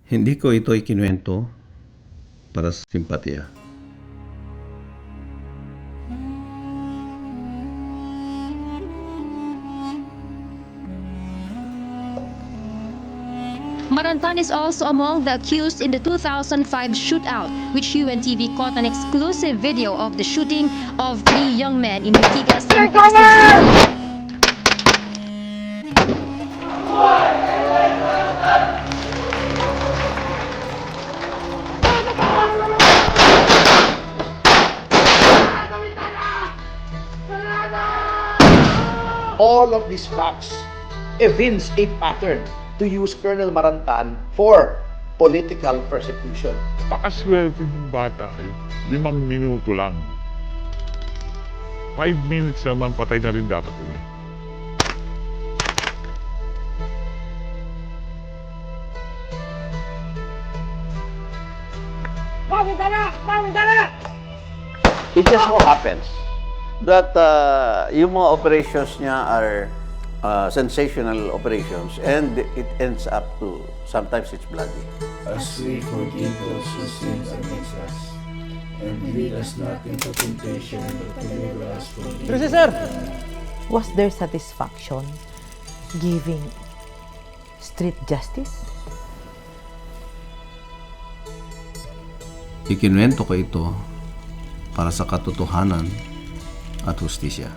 Hindi ko ito ikinuwento para sa simpatya. Marantan is also among the accused in the 2005 shootout, which UNTV caught an exclusive video of the shooting of three young men in Ortigas. All of these facts evince a pattern to use Colonel Marantan for political persecution. Pakaswerte ng bata eh. 5 minuto lang. 5 minutes naman patay na rin dapat yun. It just so happens that yung mga operations niya are sensational operations and it ends up to, sometimes it's bloody. As we forgive those who sin against us, and lead us not into temptation, but deliver us from evil. Was there satisfaction giving street justice? Ikinuwento ko ito para sa katotohanan at hustisya.